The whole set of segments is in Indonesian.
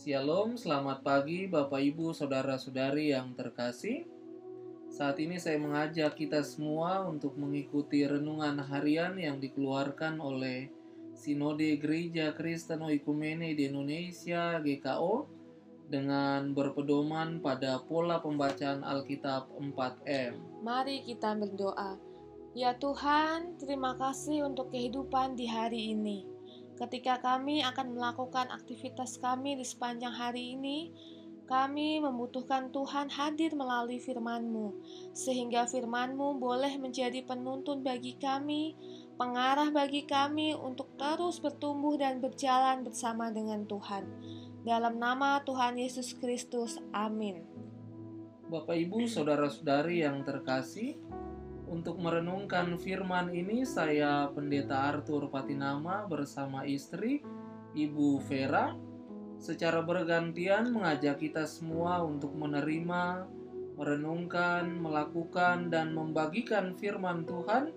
Shalom, selamat pagi Bapak Ibu Saudara-saudari yang terkasih. Saat ini saya mengajak kita semua untuk mengikuti renungan harian yang dikeluarkan oleh Sinode Gereja Kristen Oikumene di Indonesia (GKO) dengan berpedoman pada pola pembacaan Alkitab 4M. Mari kita berdoa. Ya Tuhan, terima kasih untuk kehidupan di hari ini. Ketika kami akan melakukan aktivitas kami di sepanjang hari ini, kami membutuhkan Tuhan hadir melalui firman-Mu, sehingga firman-Mu boleh menjadi penuntun bagi kami, pengarah bagi kami untuk terus bertumbuh dan berjalan bersama dengan Tuhan. Dalam nama Tuhan Yesus Kristus, amin. Bapak Ibu Saudara-saudari yang terkasih, untuk merenungkan firman ini saya Pendeta Arthur Patinama bersama istri Ibu Vera secara bergantian mengajak kita semua untuk menerima, merenungkan, melakukan dan membagikan firman Tuhan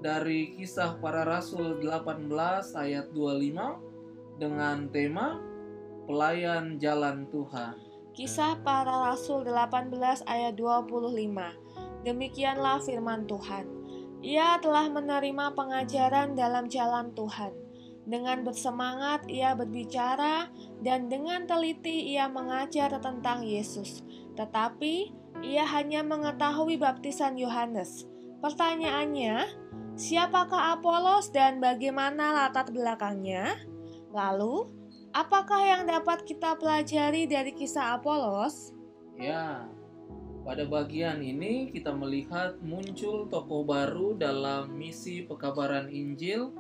dari Kisah Para Rasul 18 ayat 25 dengan tema Pelayan Jalan Tuhan. Kisah Para Rasul 18 ayat 25. Demikianlah firman Tuhan. Ia telah menerima pengajaran dalam jalan Tuhan. Dengan bersemangat ia berbicara dan dengan teliti ia mengajar tentang Yesus. Tetapi ia hanya mengetahui baptisan Yohanes. Pertanyaannya, siapakah Apolos dan bagaimana latar belakangnya? Lalu, apakah yang dapat kita pelajari dari kisah Apolos? Ya, pada bagian ini kita melihat muncul tokoh baru dalam misi pekabaran Injil,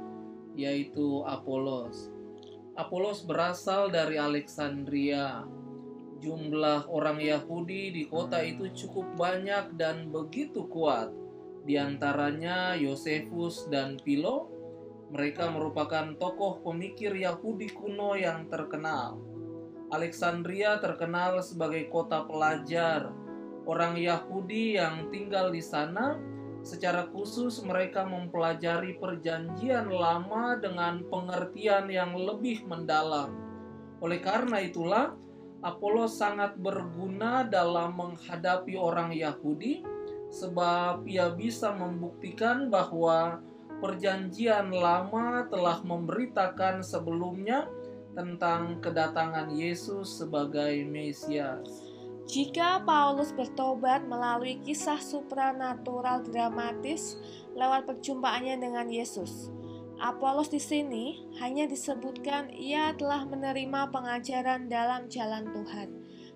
yaitu Apolos. Apolos berasal dari Alexandria. Jumlah orang Yahudi di kota itu cukup banyak dan begitu kuat. Di antaranya Yosefus dan Philo. Mereka merupakan tokoh pemikir Yahudi kuno yang terkenal. Alexandria terkenal sebagai kota pelajar. Orang Yahudi yang tinggal di sana, secara khusus mereka mempelajari perjanjian lama dengan pengertian yang lebih mendalam. Oleh karena itulah, Apolos sangat berguna dalam menghadapi orang Yahudi, sebab ia bisa membuktikan bahwa perjanjian lama telah memberitakan sebelumnya tentang kedatangan Yesus sebagai Mesias. Jika Paulus bertobat melalui kisah supranatural dramatis lewat perjumpaannya dengan Yesus, Apolos di sini hanya disebutkan ia telah menerima pengajaran dalam jalan Tuhan,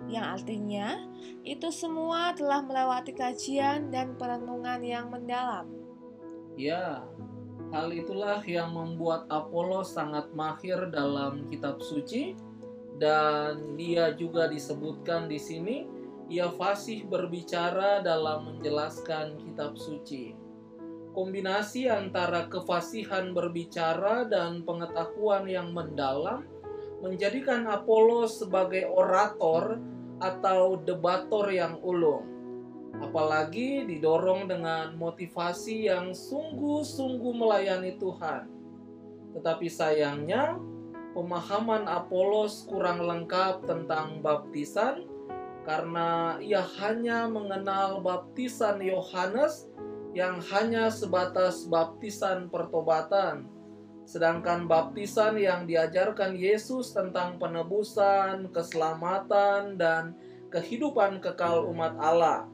yang artinya itu semua telah melewati kajian dan perenungan yang mendalam. Ya, hal itulah yang membuat Apolos sangat mahir dalam kitab suci. Dan dia juga disebutkan di sini, ia fasih berbicara dalam menjelaskan kitab suci. Kombinasi antara kefasihan berbicara dan pengetahuan yang mendalam menjadikan Apolos sebagai orator atau debator yang ulung. Apalagi didorong dengan motivasi yang sungguh-sungguh melayani Tuhan. Tetapi sayangnya, pemahaman Apolos kurang lengkap tentang baptisan karena ia hanya mengenal baptisan Yohanes yang hanya sebatas baptisan pertobatan, sedangkan baptisan yang diajarkan Yesus tentang penebusan, keselamatan, dan kehidupan kekal umat Allah.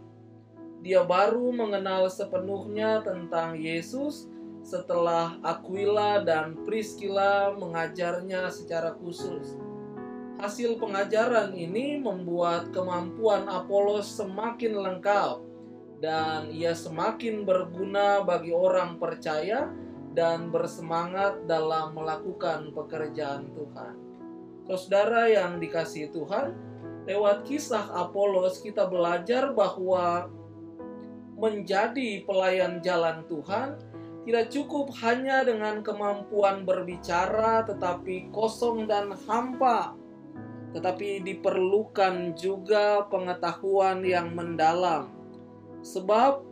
Dia baru mengenal sepenuhnya tentang Yesus setelah Aquila dan Priscilla mengajarnya secara khusus. Hasil pengajaran ini membuat kemampuan Apolos semakin lengkap dan ia semakin berguna bagi orang percaya dan bersemangat dalam melakukan pekerjaan Tuhan. Saudara yang dikasihi Tuhan, lewat kisah Apolos kita belajar bahwa menjadi pelayan jalan Tuhan tidak cukup hanya dengan kemampuan berbicara tetapi kosong dan hampa, tetapi diperlukan juga pengetahuan yang mendalam. Sebab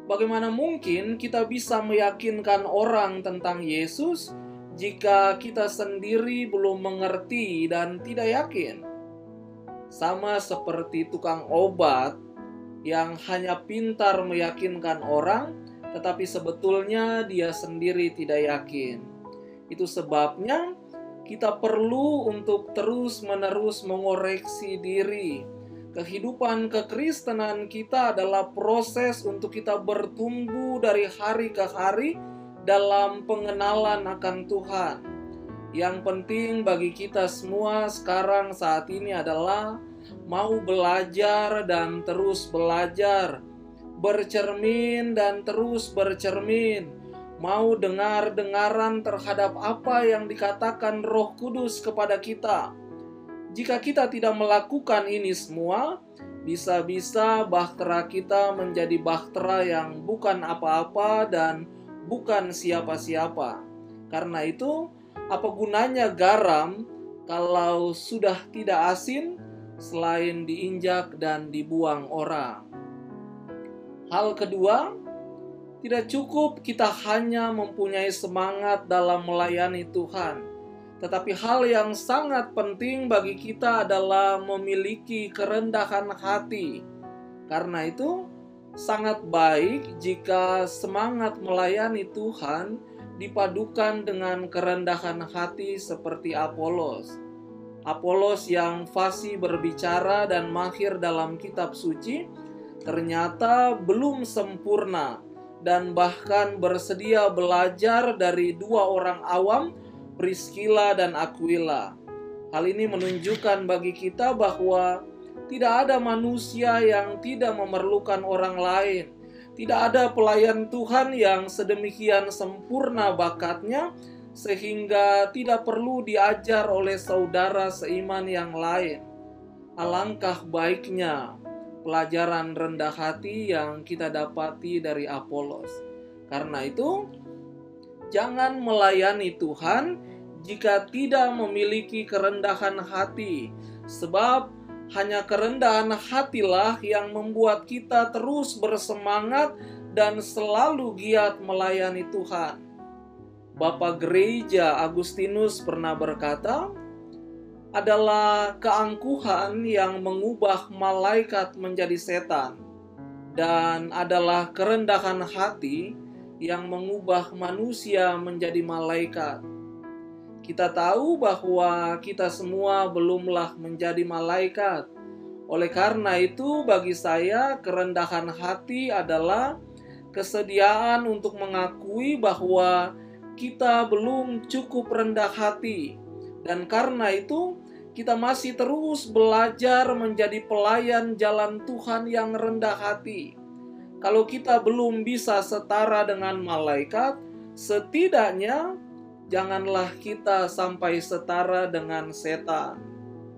bagaimana mungkin kita bisa meyakinkan orang tentang Yesus jika kita sendiri belum mengerti dan tidak yakin? sama seperti tukang obat yang hanya pintar meyakinkan orang, tetapi sebetulnya dia sendiri tidak yakin. Itu sebabnya kita perlu untuk terus-menerus mengoreksi diri. Kehidupan kekristenan kita adalah proses untuk kita bertumbuh dari hari ke hari dalam pengenalan akan Tuhan. Yang penting bagi kita semua sekarang saat ini adalah mau belajar dan terus belajar, bercermin dan terus bercermin, mau dengar-dengaran terhadap apa yang dikatakan Roh Kudus kepada kita. Jika kita tidak melakukan ini semua, bisa-bisa bahtera kita menjadi bahtera yang bukan apa-apa dan bukan siapa-siapa. Karena itu, apa gunanya garam kalau sudah tidak asin selain diinjak dan dibuang orang? Hal kedua, tidak cukup kita hanya mempunyai semangat dalam melayani Tuhan. Tetapi hal yang sangat penting bagi kita adalah memiliki kerendahan hati. Karena itu, sangat baik jika semangat melayani Tuhan dipadukan dengan kerendahan hati seperti Apolos. Apolos yang fasih berbicara dan mahir dalam kitab suci, ternyata belum sempurna dan bahkan bersedia belajar dari dua orang awam, Priscilla dan Aquila. Hal ini menunjukkan bagi kita bahwa tidak ada manusia yang tidak memerlukan orang lain. Tidak ada pelayan Tuhan yang sedemikian sempurna bakatnya sehingga tidak perlu diajar oleh saudara seiman yang lain. Alangkah baiknya pelajaran rendah hati yang kita dapati dari Apolos. Karena itu, jangan melayani Tuhan jika tidak memiliki kerendahan hati, sebab hanya kerendahan hatilah yang membuat kita terus bersemangat dan selalu giat melayani Tuhan. Bapak Gereja Agustinus pernah berkata, adalah keangkuhan yang mengubah malaikat menjadi setan, dan adalah kerendahan hati yang mengubah manusia menjadi malaikat. Kita tahu bahwa kita semua belumlah menjadi malaikat. Oleh karena itu, bagi saya kerendahan hati adalah kesediaan untuk mengakui bahwa kita belum cukup rendah hati. Dan karena itu, kita masih terus belajar menjadi pelayan jalan Tuhan yang rendah hati. Kalau kita belum bisa setara dengan malaikat, setidaknya janganlah kita sampai setara dengan setan.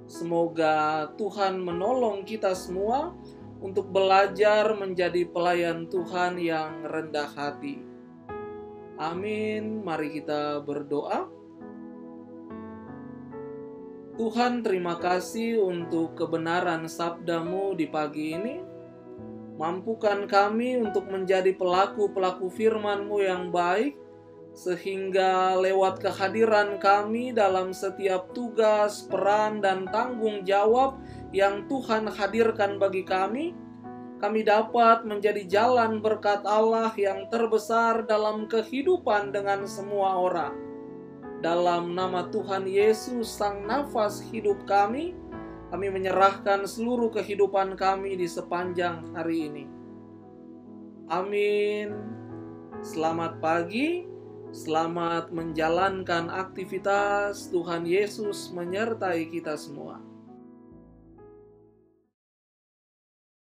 Semoga Tuhan menolong kita semua untuk belajar menjadi pelayan Tuhan yang rendah hati. Amin. Mari kita berdoa. Tuhan, terima kasih untuk kebenaran sabda-Mu di pagi ini. Mampukan kami untuk menjadi pelaku-pelaku firman-Mu yang baik, sehingga lewat kehadiran kami dalam setiap tugas, peran, dan tanggung jawab yang Tuhan hadirkan bagi kami dapat menjadi jalan berkat Allah yang terbesar dalam kehidupan dengan semua orang. Dalam nama Tuhan Yesus, Sang Nafas hidup kami menyerahkan seluruh kehidupan kami di sepanjang hari ini. Amin. Selamat pagi, selamat menjalankan aktivitas. Tuhan Yesus menyertai kita semua.